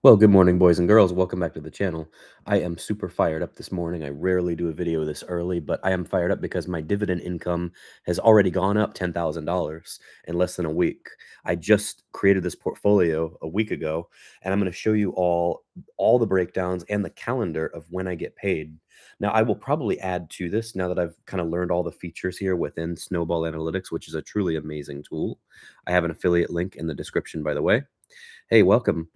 Well, good morning, boys and girls. Welcome back to the channel. I am super fired up this morning. I rarely do a video this early, but I am fired up because my dividend income has already gone up $10,000 in less than a week. I just created this portfolio a week ago, and I'm going to show you all the breakdowns and the calendar of when I get paid. Now, I will probably add to this now that I've kind of learned all the features here within Snowball Analytics, which is a truly amazing tool. I have an affiliate link in the description, by the way. Hey, welcome.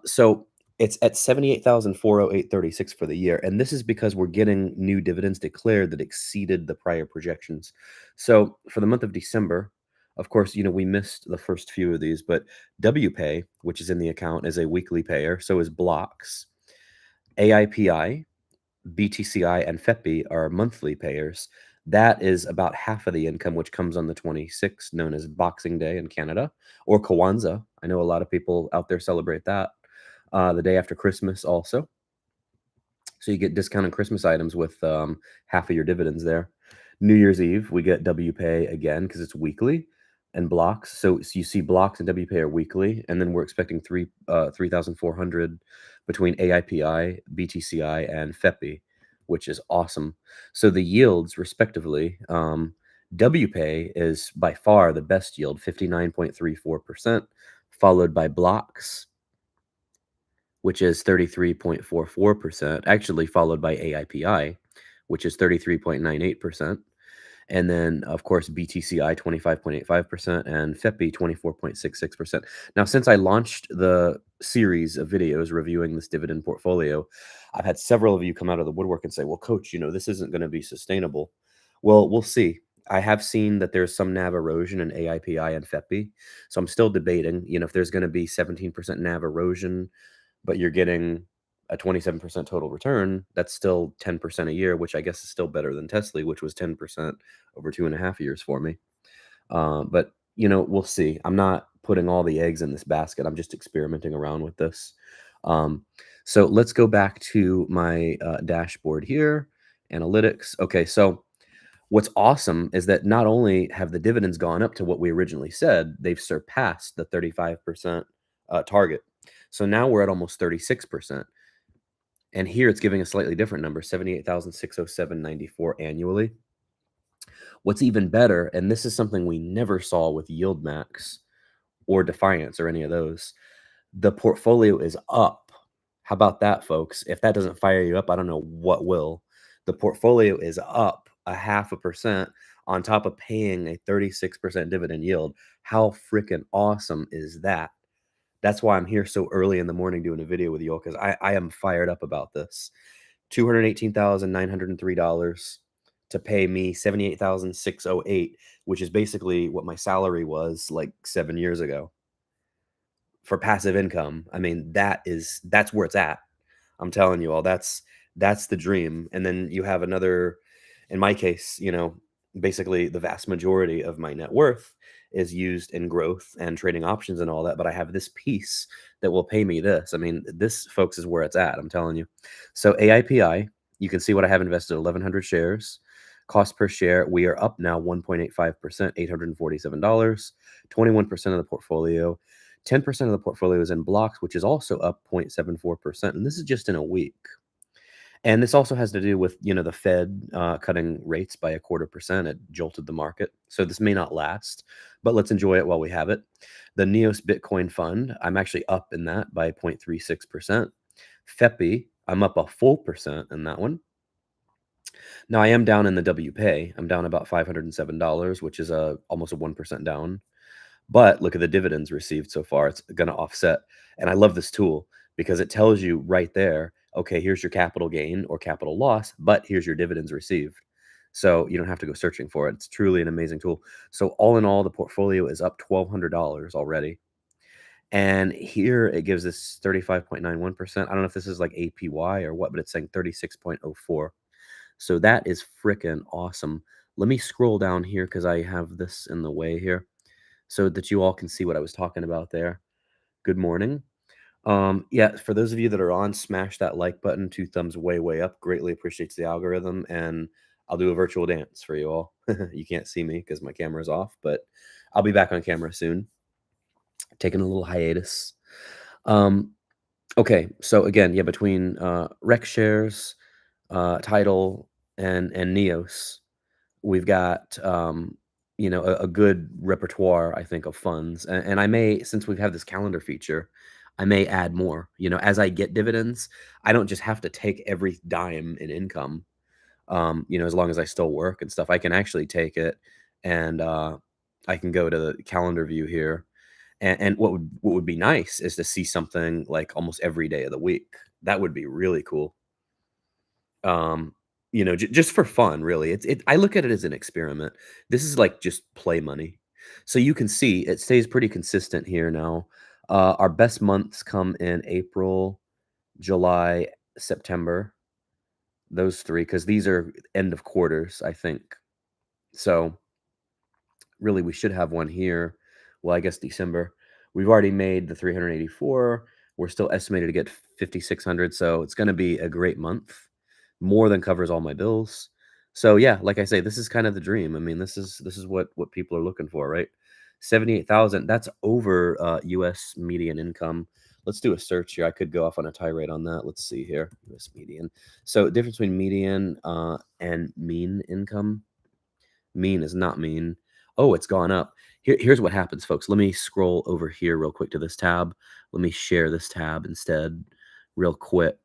So it's at 78,408.36 for the year, and this is because we're getting new dividends declared that exceeded the prior projections. So for the month of December, of course, we missed the first few of these, but WPay, which is in the account, is a weekly payer. So is Blocks, AIPI, BTCI, and FEPI are monthly payers. That is about half of the income, which comes on the 26th, known as Boxing Day in Canada, or Kwanzaa. I know a lot of people out there celebrate that. The day after Christmas also. So you get discounted Christmas items with half of your dividends there. New Year's Eve, we get WPay again because it's weekly and blocks. So you see blocks and WPay are weekly, and then we're expecting 3,400 between AIPI, BTCI, and FEPI, which is awesome. So the yields, respectively, WPay is by far the best yield, 59.34%, followed by blocks, which is 33.44%, actually followed by AIPI, which is 33.98%. And then, of course, BTCI 25.85% and FEPI 24.66%. Now, since I launched the series of videos reviewing this dividend portfolio, I've had several of you come out of the woodwork and say, well, coach, this isn't going to be sustainable. Well, we'll see. I have seen that there's some NAV erosion in AIPI and FEPI. So I'm still debating, if there's going to be 17% NAV erosion, but you're getting a 27% total return, that's still 10% a year, which I guess is still better than Tesla, which was 10% over 2.5 years for me. But we'll see. I'm not putting all the eggs in this basket. I'm just experimenting around with this. Um, so let's go back to my dashboard here, analytics. Okay, so what's awesome is that not only have the dividends gone up to what we originally said, they've surpassed the 35% target. So now we're at almost 36%. And here it's giving a slightly different number, 78,607.94 annually. What's even better, and this is something we never saw with Yield Max or Defiance or any of those, the portfolio is up. How about that, folks? If that doesn't fire you up, I don't know what will. The portfolio is up a 0.5% on top of paying a 36% dividend yield. How freaking awesome is that? That's why I'm here so early in the morning doing a video with you all, because I am fired up about this. $218,903 to pay me 78,608, which is basically what my salary was like 7 years ago for passive income. I mean, that's where it's at. I'm telling you all, that's the dream. And then you have another, in my case, basically the vast majority of my net worth is used in growth and trading options and all that, but I have this piece that will pay me this. I mean, this, folks, is where it's at. I'm telling you. So AIPI, you can see what I have invested, 1,100 shares. Cost per share, we are up now 1.85%, $847, 21% of the portfolio. 10% of the portfolio is in blocks, which is also up 0.74%. And this is just in a week. And this also has to do with, the Fed cutting rates by 0.25%. It jolted the market. So this may not last, but let's enjoy it while we have it. The Neos Bitcoin Fund, I'm actually up in that by 0.36%. FEPI, I'm up a full percent in that one. Now I am down in the WPay. I'm down about $507, which is almost a 1% down. But look at the dividends received so far. It's going to offset. And I love this tool because it tells you right there, okay, here's your capital gain or capital loss, but here's your dividends received. So you don't have to go searching for it. It's truly an amazing tool. So all in all, the portfolio is up $1,200 already. And here it gives us 35.91%. I don't know if this is like APY or what, but it's saying 36.04. So that is freaking awesome. Let me scroll down here because I have this in the way here so that you all can see what I was talking about there. Good morning. Yeah, for those of you that are on, smash that like button, 2 thumbs way up. Greatly appreciates the algorithm, and I'll do a virtual dance for you all. You can't see me because my camera's off, but I'll be back on camera soon. Taking a little hiatus. Um, Okay, so again, yeah, between Rec Shares, Tidal, and Neos, we've got a good repertoire, I think, of funds, and I may, since we have this calendar feature, I may add more. As I get dividends, I don't just have to take every dime in income. As long as I still work and stuff, I can actually take it and I can go to the calendar view here. And what would be nice is to see something like almost every day of the week. That would be really cool. Um, just for fun, really. I look at it as an experiment. This is like just play money. So you can see it stays pretty consistent here now. Our best months come in April, July, September. Those 3, because these are end of quarters, I think. So, really, we should have one here. Well, I guess December. We've already made the 384. We're still estimated to get 5,600, so it's gonna be a great month. More than covers all my bills. So, yeah, like I say, this is kind of the dream. I mean, this is what people are looking for, right? 78,000, that's over, US median income. Let's do a search here. I could go off on a tirade on that. Let's see here, US median. So, difference between median, and mean income. Mean is not mean. Oh, it's gone up. Here's what happens, folks. Let me scroll over here real quick to this tab. Let me share this tab instead real quick.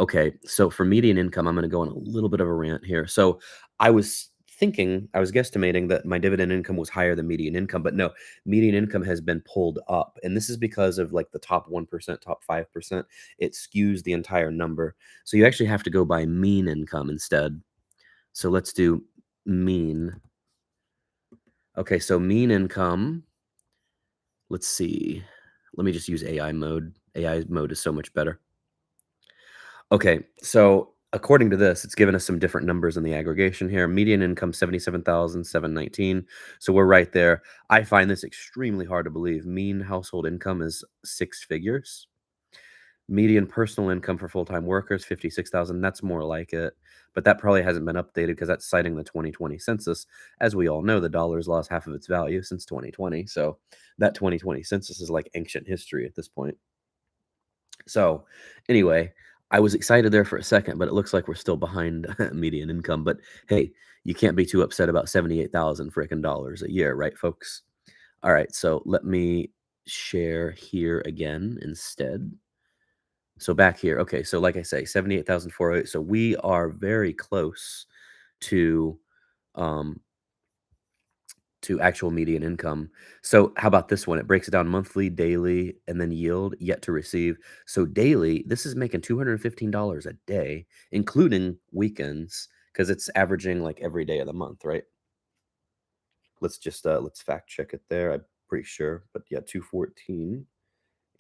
Okay, so for median income, I'm going to go on a little bit of a rant here. So I was guesstimating that my dividend income was higher than median income, but no, median income has been pulled up. And this is because of like the top 1%, top 5%. It skews the entire number. So you actually have to go by mean income instead. So let's do mean. Okay, so mean income, let's see. Let me just use AI mode. AI mode is so much better. Okay, so according to this, it's given us some different numbers in the aggregation here. Median income 77,719. So we're right there. I find this extremely hard to believe. Mean household income is 6 figures. Median personal income for full-time workers, 56,000. That's more like it. But that probably hasn't been updated because that's citing the 2020 census. As we all know, the dollar's lost half of its value since 2020. So that 2020 census is like ancient history at this point. So anyway, I was excited there for a second, but it looks like we're still behind median income. But hey, you can't be too upset about 78,000 freaking dollars a year, right, folks? All right, so let me share here again instead. So back here, okay, so like I say, 78,408. So we are very close to um actual median income. So how about this one? It breaks it down monthly, daily, and then yield yet to receive. So daily, this is making $215 a day, including weekends, because it's averaging like every day of the month, right? Let's fact check it there. I'm pretty sure, but yeah, 214.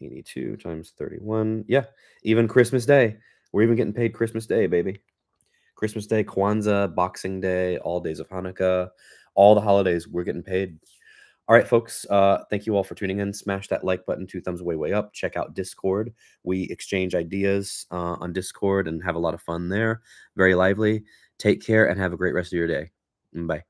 82 times 31. Yeah, even Christmas Day. We're even getting paid Christmas Day, baby. Christmas Day, Kwanzaa, Boxing Day, all days of Hanukkah, all the holidays, we're getting paid. All right, folks. Thank you all for tuning in. Smash that like button, 2 thumbs way up. Check out Discord. We exchange ideas on Discord and have a lot of fun there. Very lively. Take care and have a great rest of your day. Bye.